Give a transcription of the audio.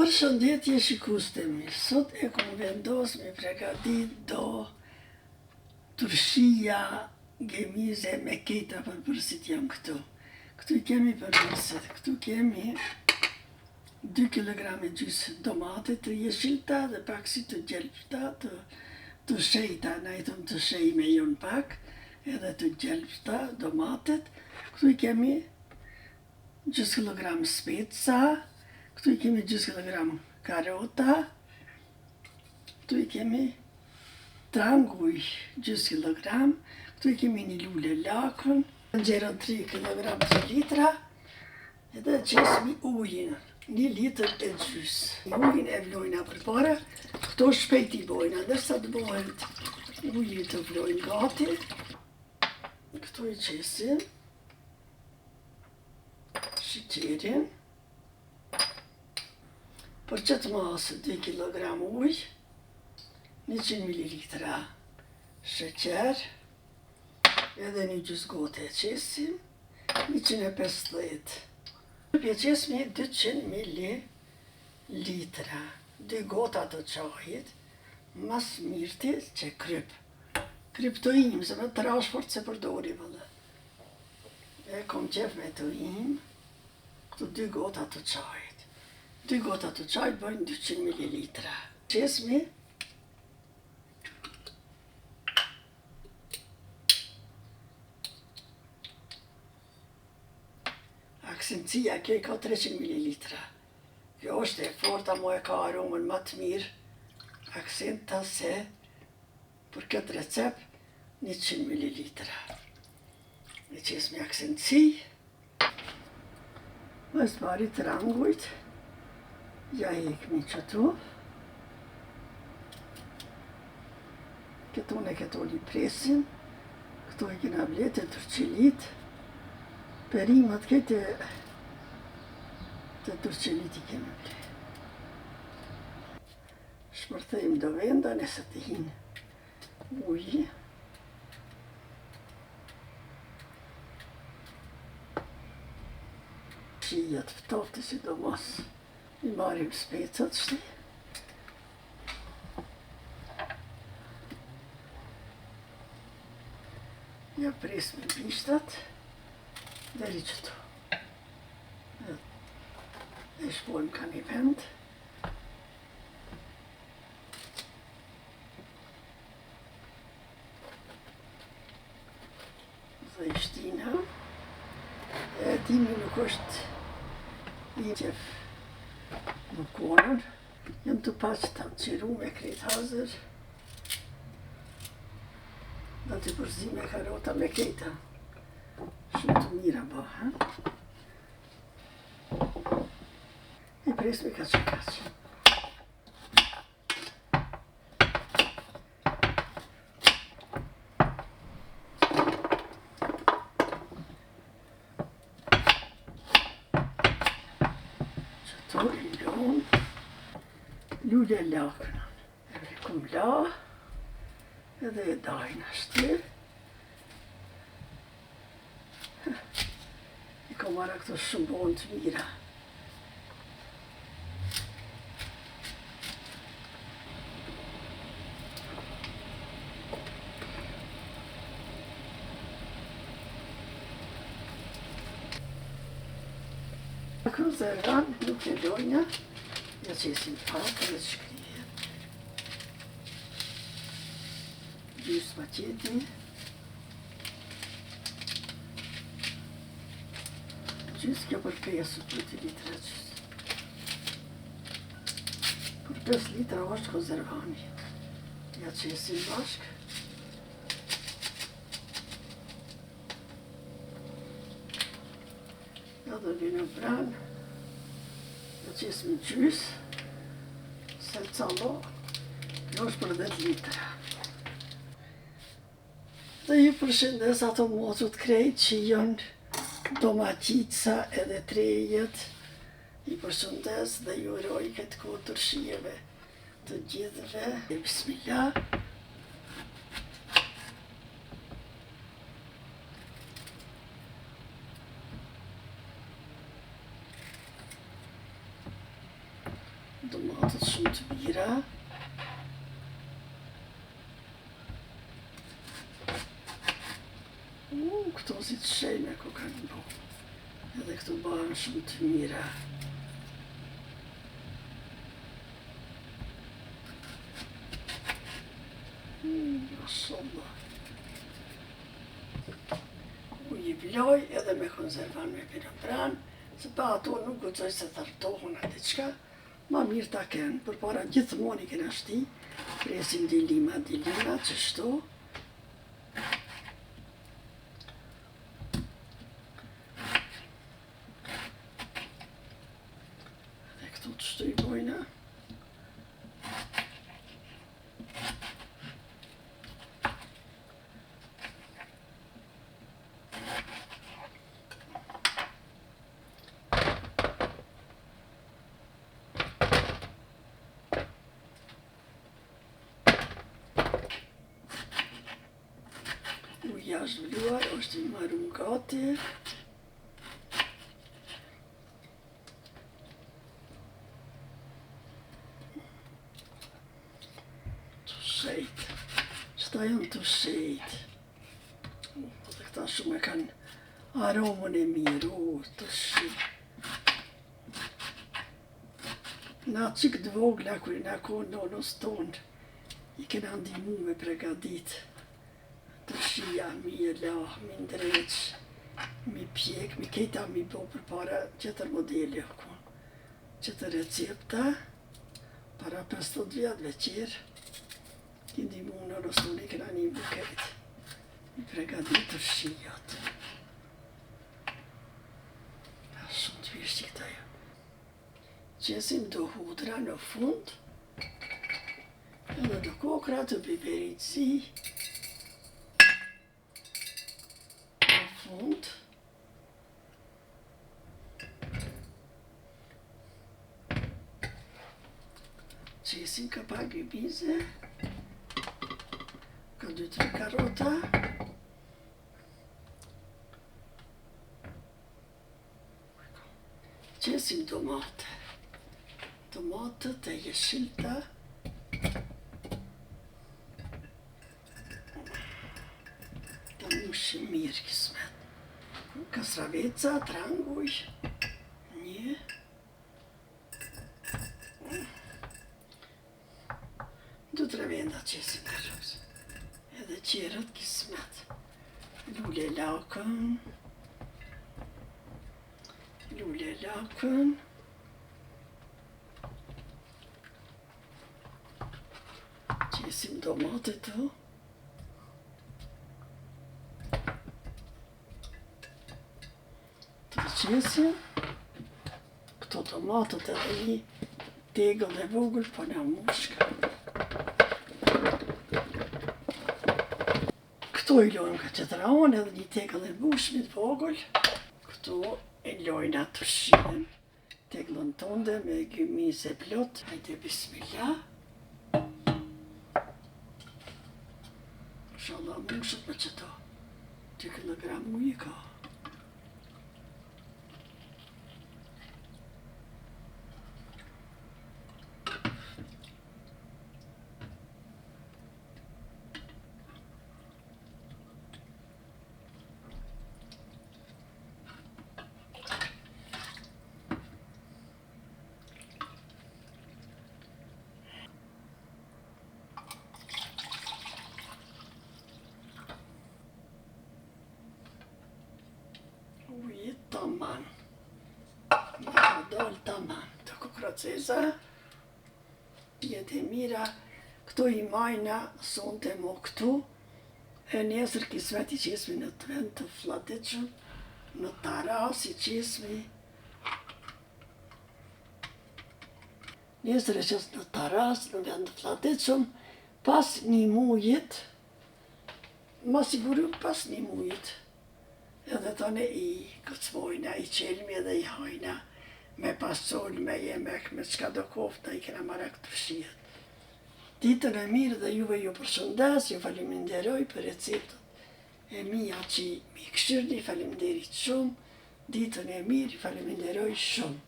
Përshëndetje shikues të mirë, sot e kom vendos me përgadit do turshia gemüse me keta përbërësit janë këtu. Këtu I kemi përbërësit, këtu kemi 2 kg e gjysë domate të jeshilta dhe pak si të gjelpta, të shejta, na I thëmë të shej me jonë pak, edhe të gjelpta domatet. Këtu I kemi gjysë kilogram speca, këtu I kemi gjysë kilogram karota, këtu I kemi tranguj gjysë kilogram, këtu I kemi një LuleLaker, nxjerrën 3 kg 3 litra, edhe qesmi ujin, 1 litër e gjysë. Ujin e vlojna përpara, këto shpejt I bojna, ndërsa të bëhet uji të vlojnë gati. Këtu I qesim sheqerin. Për qëtë masë 2 kg uj, 100 ml sheqer, edhe një gjysë gote e qesim, 150. E qesmi 200 ml, 2 gota të qajit, mas mirti që kryp. Kryp të im, se me të rash fort se përdori vëllë. E kom qef me të im, këtu 2 gota të qajit. 2 gota të qajt bëjnë 200 ml. Qesmi aksencia, kjo I ka 300 ml. Kjo është e forta, mo e ka aromën më të mirë. Aksenta se për këtë recept 100 ml. E qesmi aksenci. Mas pari trangujt. Ja hekmi qëtu. Këtu ne këtu I presin. Këtu I kena blete turqilit. Perimat këtë të turqilit I kemi ble. Shpërthejmë do venda nëse të hinë uji. Shijat ftofte sidomos I marim specat shti. Ja presmi bishtat deri qëtu. E shpojmë ka një vend. Dhe I shtina. E timi nuk është I qef në konër. Jam të paqë të qiru me krejt hazër. Dhe të përzi me karota me kejta. Shumë të mira bëha. I presmi ka që ka që. Qëto I lonë LuleLaker. E kum la, edhe e dajnë ashtë. I kom marra këto shumë bonë të mira. Konservan nuk e dojna, ja qesim pak edhe shkrije. Gjysë paqeti. Gjysë kjo për 5 litra gjysë. Për 5 litra është konservani. Ja qesim bashk. Ja do vino pranë. Ja qesmi gjysë. Se callo. Kjo është për 10 litra. Dhe ju përshëndes ato mozut krejt që janë domatica edhe trejet. I përshëndes dhe ju uroj këtë kohë turshijeve të gjithëve. Bismillah. domatet shumë të mira. Këto si të shejme ku kanë bo. Edhe këto bëhen shumë të mira. Mashallah. U i vloj edhe me konservan me pinopran, se pa ato nuk guxoj se thartohen a diçka. Ma mirë ta kenë, për para gjithmonë i kena shti, presim dilima, qështu. Dhe këtu të shtu i bojna. Jashtë vluar, është i marrë gati. Të shejt. Qëta janë të shejt. Dhe këta shumë e kanë aromën e mirë, të shejt. Na qik të vogla, kërë na konë nonës tonë, i kena ndimu me përgadit. Turshia, mi e la, mi ndreq, mi pjek, mi kejta mi bo për para qëtër modeli ako. Qëtër recepta, para 50 vjetëve qërë, këndi mu në rësoni këna një buket, mi pregadit turshijat. Shumë të vishti këta jo. Qesim do hudra në fund, edhe do kokra të biberit zi, fund. Qesim kapak gemize, ka 2-3 karota. Qesim domate. Domatet e jeshilta. Ta mushi mirë kismet. Kastraveca, tranguj, një, du tre venda qesim kërës, edhe qerët kismet, LuleLaken, qesim domate të, qesim, këto tomatët edhe një tegëll e vogël, po në mushka. Këto i lojnë ka qëtëraon edhe një tegëll e mbushmit vogël. Këto i lojnë atë Turshien, tegëllën tonde me gjymyse plot. Hajde bismillah. Inshallah mushët me qëto. 2 kilogram ujë ka. Tamam. Dol tamam. Të kukroceza. Jetë e mira. Këto i majna sonte mo këtu. E nesër kismet i qesmi në të vend të flateqëm. Në taras i qesmi. Nesër e qesë në taras në vend të flateqëm. Pas një mujit. Ma siguru pas një mujit. Edhe tone i këcmojna, i qelmi edhe i hajna me pasol, me jemek, me qka do kofta i kena marak Turshiet. Ditën e mirë dhe juve ju përshëndes, ju faleminderoj për receptët e mia që mi këshirni, faleminderit shumë. Ditën e mirë, faleminderoj shumë.